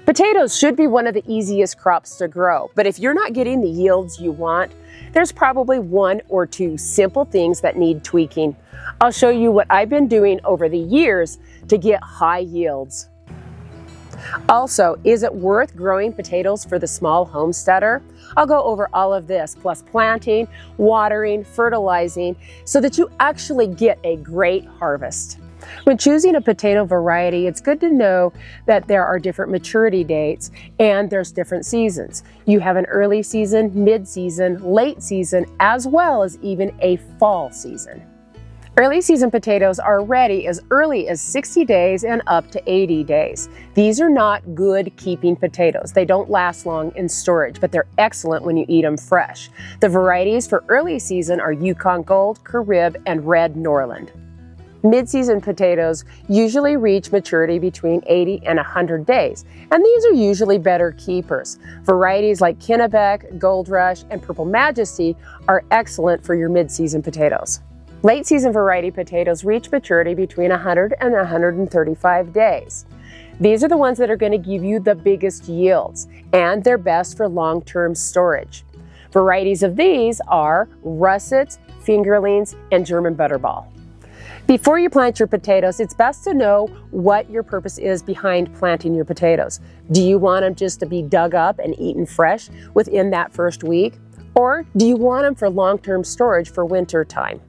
Potatoes should be one of the easiest crops to grow, but if you're not getting the yields you want, there's probably one or two simple things that need tweaking. I'll show you what I've been doing over the years to get high yields. Also, is it worth growing potatoes for the small homesteader? I'll go over all of this, plus planting, watering, fertilizing, so that you actually get a great harvest. When choosing a potato variety, it's good to know that there are different maturity dates and there's different seasons. You have an early season, mid-season, late season, as well as even a fall season. Early season potatoes are ready as early as 60 days and up to 80 days. These are not good keeping potatoes. They don't last long in storage, but they're excellent when you eat them fresh. The varieties for early season are Yukon Gold, Carib, and Red Norland. Mid-season potatoes usually reach maturity between 80 and 100 days, and these are usually better keepers. Varieties like Kennebec, Gold Rush, and Purple Majesty are excellent for your mid-season potatoes. Late season variety potatoes reach maturity between 100 and 135 days. These are the ones that are going to give you the biggest yields, and they're best for long-term storage. Varieties of these are russets, fingerlings, and German butterball. Before you plant your potatoes, it's best to know what your purpose is behind planting your potatoes. Do you want them just to be dug up and eaten fresh within that first week? Or do you want them for long-term storage for winter time?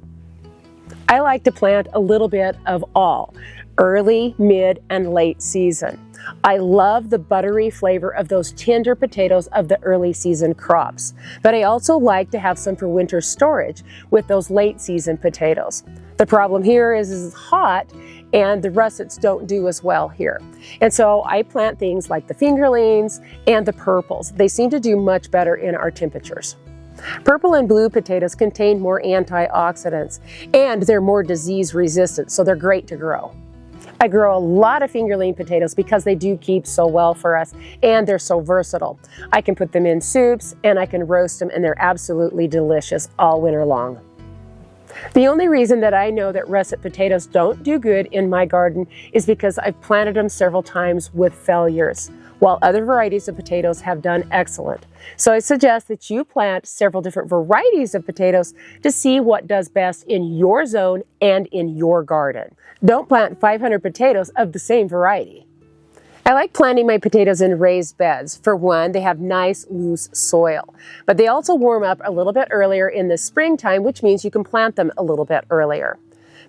I like to plant a little bit of all, early, mid, and late season. I love the buttery flavor of those tender potatoes of the early season crops, but I also like to have some for winter storage with those late season potatoes. The problem here is it's hot and the russets don't do as well here. And so I plant things like the fingerlings and the purples. They seem to do much better in our temperatures. Purple and blue potatoes contain more antioxidants and they're more disease resistant, so they're great to grow. I grow a lot of fingerling potatoes because they do keep so well for us and they're so versatile. I can put them in soups and I can roast them and they're absolutely delicious all winter long. The only reason that I know that russet potatoes don't do good in my garden is because I've planted them several times with failures, while other varieties of potatoes have done excellent. So I suggest that you plant several different varieties of potatoes to see what does best in your zone and in your garden. Don't plant 500 potatoes of the same variety. I like planting my potatoes in raised beds. For one, they have nice loose soil, but they also warm up a little bit earlier in the springtime, which means you can plant them a little bit earlier.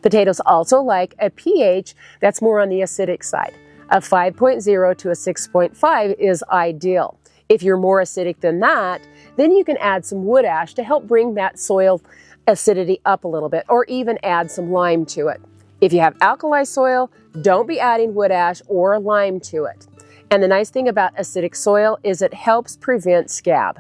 Potatoes also like a pH that's more on the acidic side. A 5.0 to a 6.5 is ideal. If you're more acidic than that, then you can add some wood ash to help bring that soil acidity up a little bit, or even add some lime to it. If you have alkali soil, don't be adding wood ash or lime to it. And the nice thing about acidic soil is it helps prevent scab.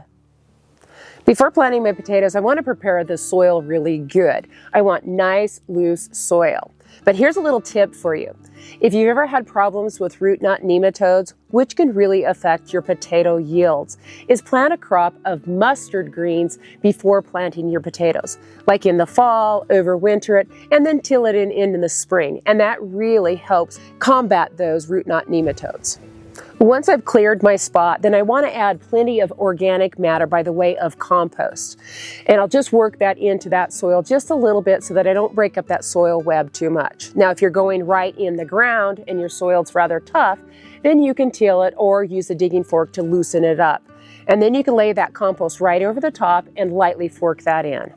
Before planting my potatoes, I want to prepare the soil really good. I want nice, loose soil. But here's a little tip for you. If you've ever had problems with root knot nematodes, which can really affect your potato yields, is plant a crop of mustard greens before planting your potatoes. Like in the fall, overwinter it, and then till it in the spring. And that really helps combat those root knot nematodes. Once I've cleared my spot, then I want to add plenty of organic matter by the way of compost. And I'll just work that into that soil just a little bit so that I don't break up that soil web too much. Now, if you're going right in the ground and your soil's rather tough, then you can till it or use a digging fork to loosen it up. And then you can lay that compost right over the top and lightly fork that in.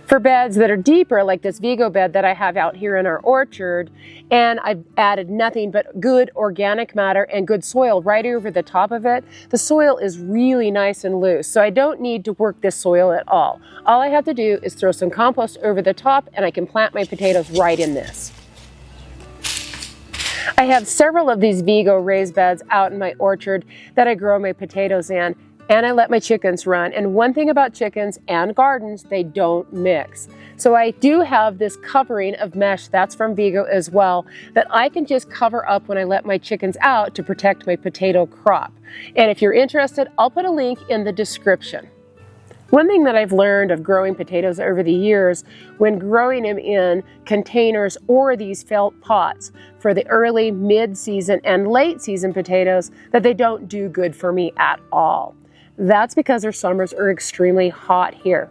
For beds that are deeper, like this Vigo bed that I have out here in our orchard, and I've added nothing but good organic matter and good soil right over the top of it, the soil is really nice and loose, so I don't need to work this soil at all. All I have to do is throw some compost over the top and I can plant my potatoes right in this. I have several of these Vigo raised beds out in my orchard that I grow my potatoes in, and I let my chickens run. And one thing about chickens and gardens, they don't mix. So I do have this covering of mesh, that's from Vigo as well, that I can just cover up when I let my chickens out to protect my potato crop. And if you're interested, I'll put a link in the description. One thing that I've learned of growing potatoes over the years, when growing them in containers or these felt pots for the early, mid-season, and late-season potatoes, that they don't do good for me at all. That's because our summers are extremely hot here.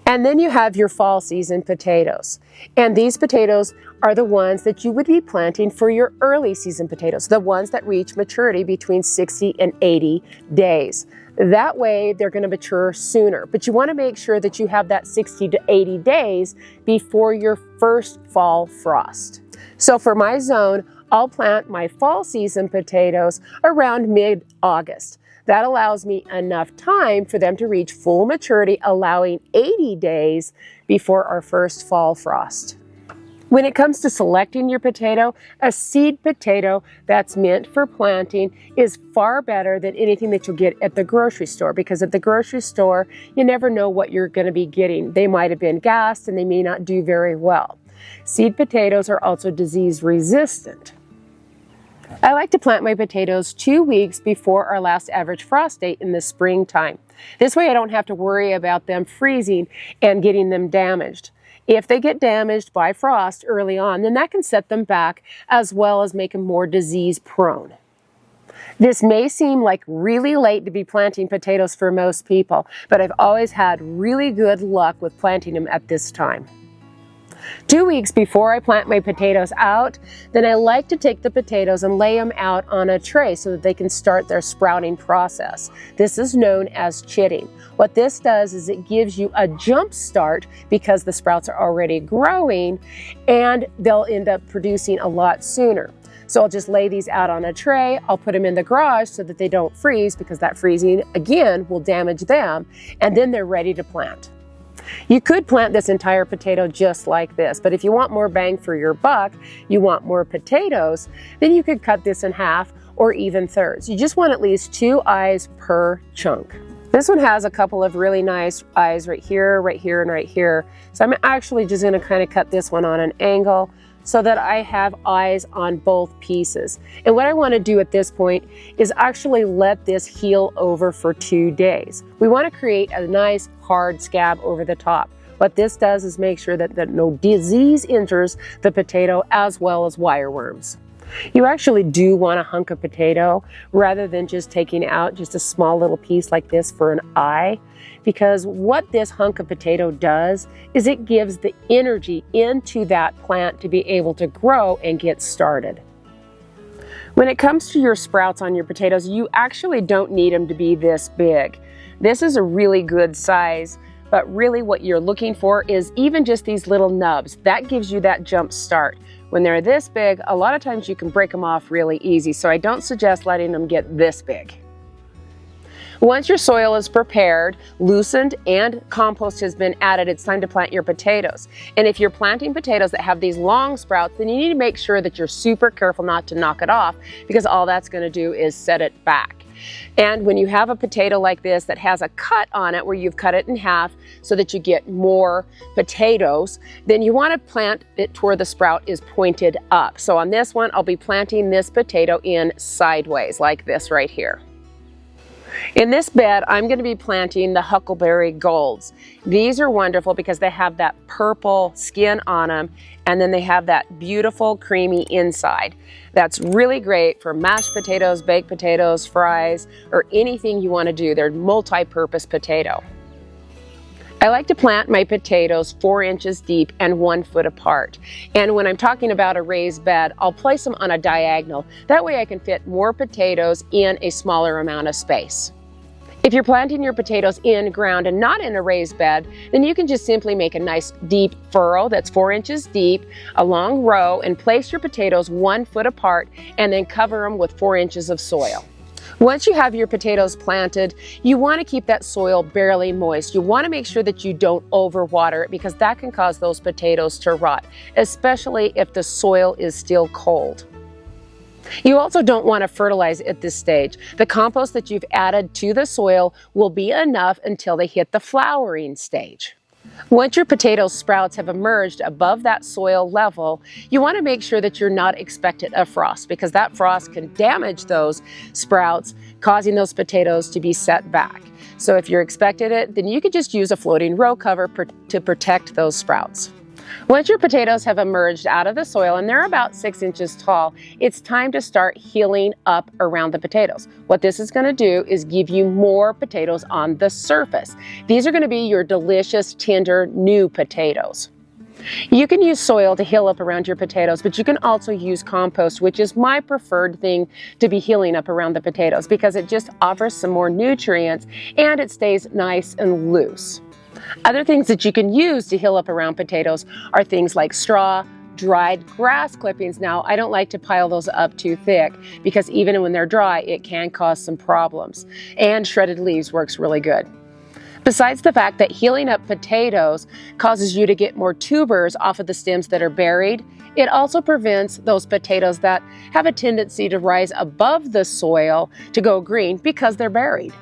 And then you have your fall season potatoes. And these potatoes are the ones that you would be planting for your early season potatoes, the ones that reach maturity between 60 and 80 days. That way they're going to mature sooner. But you want to make sure that you have that 60 to 80 days before your first fall frost. So for my zone, I'll plant my fall season potatoes around mid-August. That allows me enough time for them to reach full maturity, allowing 80 days before our first fall frost. When it comes to selecting your potato, a seed potato that's meant for planting is far better than anything that you'll get at the grocery store, because at the grocery store, you never know what you're going to be getting. They might have been gassed and they may not do very well. Seed potatoes are also disease resistant. I like to plant my potatoes 2 weeks before our last average frost date in the springtime. This way I don't have to worry about them freezing and getting them damaged. If they get damaged by frost early on, then that can set them back as well as make them more disease prone. This may seem like really late to be planting potatoes for most people, but I've always had really good luck with planting them at this time. 2 weeks before I plant my potatoes out, then I like to take the potatoes and lay them out on a tray so that they can start their sprouting process. This is known as chitting. What this does is it gives you a jump start because the sprouts are already growing and they'll end up producing a lot sooner. So I'll just lay these out on a tray. I'll put them in the garage so that they don't freeze, because that freezing again will damage them, and then they're ready to plant. You could plant this entire potato just like this, but if you want more bang for your buck, you want more potatoes, then you could cut this in half or even thirds. You just want at least 2 eyes per chunk. This one has a couple of really nice eyes right here, and right here. So I'm actually just going to kind of cut this one on an angle so that I have eyes on both pieces. And what I want to do at this point is actually let this heal over for 2 days. We want to create a nice hard scab over the top. What this does is make sure that no disease enters the potato, as well as wireworms. You actually do want a hunk of potato rather than just taking out just a small little piece like this for an eye, because what this hunk of potato does is it gives the energy into that plant to be able to grow and get started. When it comes to your sprouts on your potatoes, you actually don't need them to be this big. This is a really good size, but really what you're looking for is even just these little nubs. That gives you that jump start. When they're this big, a lot of times you can break them off really easy, so I don't suggest letting them get this big. Once your soil is prepared, loosened, and compost has been added, it's time to plant your potatoes. And if you're planting potatoes that have these long sprouts, then you need to make sure that you're super careful not to knock it off, because all that's going to do is set it back. And when you have a potato like this that has a cut on it where you've cut it in half so that you get more potatoes, then you want to plant it to where the sprout is pointed up. So on this one, I'll be planting this potato in sideways like this right here. In this bed, I'm going to be planting the Huckleberry Golds. These are wonderful because they have that purple skin on them, and then they have that beautiful creamy inside. That's really great for mashed potatoes, baked potatoes, fries, or anything you want to do. They're multi-purpose potato. I like to plant my potatoes 4 inches deep and 1 foot apart. And when I'm talking about a raised bed, I'll place them on a diagonal. That way I can fit more potatoes in a smaller amount of space. If you're planting your potatoes in ground and not in a raised bed, then you can just simply make a nice deep furrow that's 4 inches deep, a long row, and place your potatoes 1 foot apart, and then cover them with 4 inches of soil. Once you have your potatoes planted, you want to keep that soil barely moist. You want to make sure that you don't overwater it, because that can cause those potatoes to rot, especially if the soil is still cold. You also don't want to fertilize at this stage. The compost that you've added to the soil will be enough until they hit the flowering stage. Once your potato sprouts have emerged above that soil level, you want to make sure that you're not expecting a frost, because that frost can damage those sprouts, causing those potatoes to be set back. So if you're expecting it, then you could just use a floating row cover to protect those sprouts. Once your potatoes have emerged out of the soil and they're about 6 inches tall, it's time to start healing up around the potatoes. What this is going to do is give you more potatoes on the surface. These are going to be your delicious, tender, new potatoes. You can use soil to heal up around your potatoes, but you can also use compost, which is my preferred thing to be healing up around the potatoes because it just offers some more nutrients and it stays nice and loose. Other things that you can use to heal up around potatoes are things like straw, dried grass clippings. Now, I don't like to pile those up too thick because even when they're dry, it can cause some problems. And shredded leaves works really good. Besides the fact that healing up potatoes causes you to get more tubers off of the stems that are buried, it also prevents those potatoes that have a tendency to rise above the soil to go green because they're buried.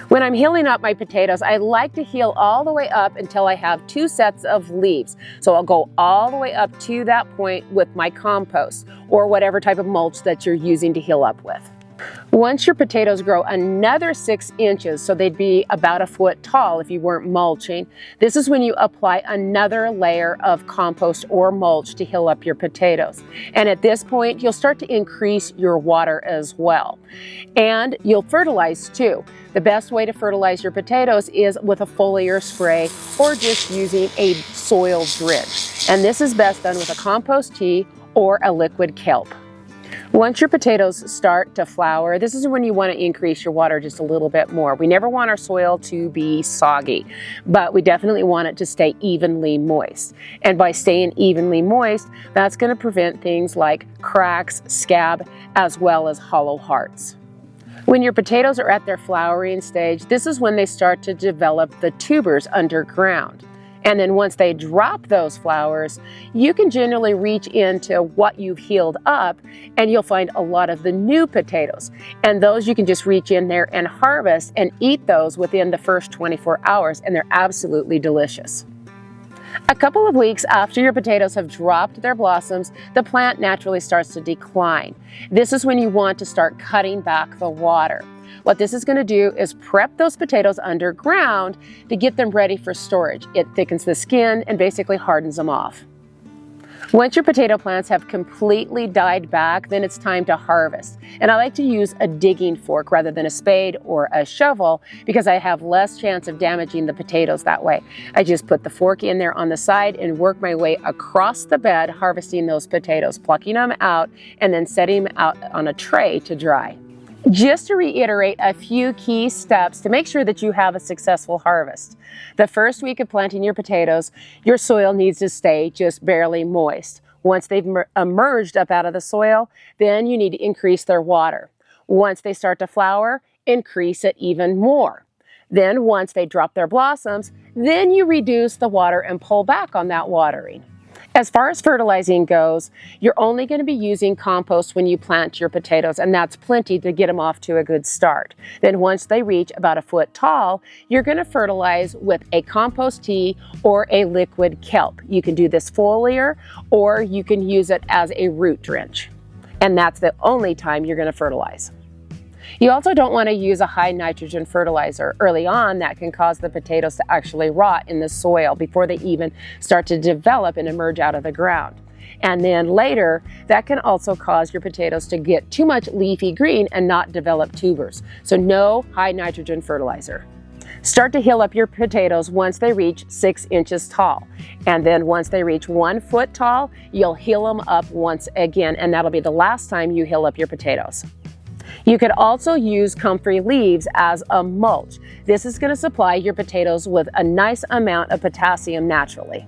When I'm healing up my potatoes, I like to heal all the way up until I have 2 sets of leaves. So I'll go all the way up to that point with my compost or whatever type of mulch that you're using to heal up with. Once your potatoes grow another 6 inches, so they'd be about 1 foot tall if you weren't mulching, this is when you apply another layer of compost or mulch to heal up your potatoes. And at this point, you'll start to increase your water as well. And you'll fertilize too. The best way to fertilize your potatoes is with a foliar spray or just using a soil drench. And this is best done with a compost tea or a liquid kelp. Once your potatoes start to flower, this is when you want to increase your water just a little bit more. We never want our soil to be soggy, but we definitely want it to stay evenly moist. And by staying evenly moist, that's going to prevent things like cracks, scab, as well as hollow hearts. When your potatoes are at their flowering stage, this is when they start to develop the tubers underground. And then once they drop those flowers, you can generally reach into what you've healed up and you'll find a lot of the new potatoes. And those you can just reach in there and harvest and eat those within the first 24 hours, and they're absolutely delicious. A couple of weeks after your potatoes have dropped their blossoms, the plant naturally starts to decline. This is when you want to start cutting back the water. What this is going to do is prep those potatoes underground to get them ready for storage. It thickens the skin and basically hardens them off. Once your potato plants have completely died back, then it's time to harvest. And I like to use a digging fork rather than a spade or a shovel because I have less chance of damaging the potatoes that way. I just put the fork in there on the side and work my way across the bed, harvesting those potatoes, plucking them out, and then setting them out on a tray to dry. Just to reiterate a few key steps to make sure that you have a successful harvest. The first week of planting your potatoes, your soil needs to stay just barely moist. Once they've emerged up out of the soil, then you need to increase their water. Once they start to flower, increase it even more. Then once they drop their blossoms, then you reduce the water and pull back on that watering. As far as fertilizing goes, you're only going to be using compost when you plant your potatoes, and that's plenty to get them off to a good start. Then once they reach about 1 foot tall, you're going to fertilize with a compost tea or a liquid kelp. You can do this foliar, or you can use it as a root drench. And that's the only time you're going to fertilize. You also don't want to use a high nitrogen fertilizer early on. That can cause the potatoes to actually rot in the soil before they even start to develop and emerge out of the ground. And then later, that can also cause your potatoes to get too much leafy green and not develop tubers. So no high nitrogen fertilizer. Start to heal up your potatoes once they reach 6 inches tall. And then once they reach 1 foot tall, you'll heal them up once again, and that'll be the last time you heal up your potatoes. You could also use comfrey leaves as a mulch. This is going to supply your potatoes with a nice amount of potassium naturally.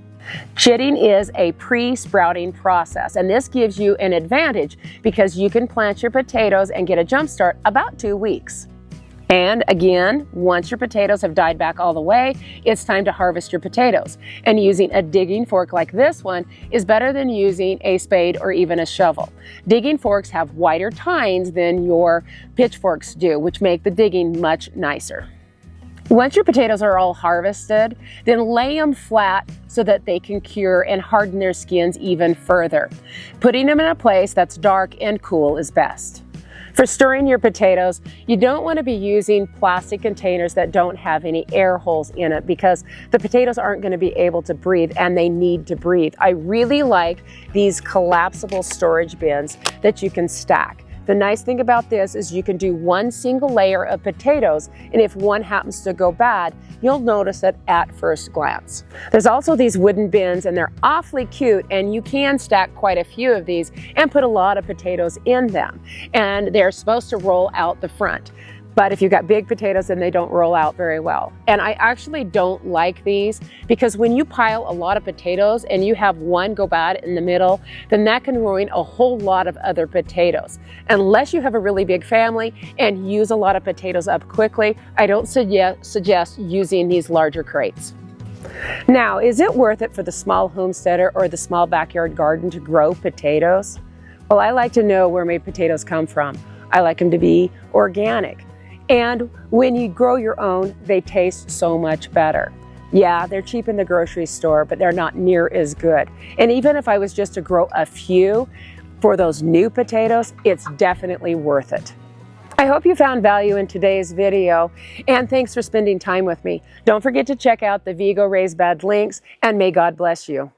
Chitting is a pre-sprouting process, and this gives you an advantage because you can plant your potatoes and get a jump start about 2 weeks. And again, once your potatoes have died back all the way, it's time to harvest your potatoes. And using a digging fork like this one is better than using a spade or even a shovel. Digging forks have wider tines than your pitchforks do, which make the digging much nicer. Once your potatoes are all harvested, then lay them flat so that they can cure and harden their skins even further. Putting them in a place that's dark and cool is best. For storing your potatoes, you don't want to be using plastic containers that don't have any air holes in it because the potatoes aren't going to be able to breathe, and they need to breathe. I really like these collapsible storage bins that you can stack. The nice thing about this is you can do one single layer of potatoes, and if one happens to go bad, you'll notice it at first glance. There's also these wooden bins, and they're awfully cute, and you can stack quite a few of these and put a lot of potatoes in them. And they're supposed to roll out the front. But if you've got big potatoes, then they don't roll out very well. And I actually don't like these because when you pile a lot of potatoes and you have one go bad in the middle, then that can ruin a whole lot of other potatoes. Unless you have a really big family and use a lot of potatoes up quickly, I don't suggest using these larger crates. Now, is it worth it for the small homesteader or the small backyard garden to grow potatoes? Well, I like to know where my potatoes come from. I like them to be organic. And when you grow your own, they taste so much better. Yeah, they're cheap in the grocery store, but they're not near as good. And even if I was just to grow a few for those new potatoes, it's definitely worth it. I hope you found value in today's video, and thanks for spending time with me. Don't forget to check out the Vigo raised bed links, and may God bless you.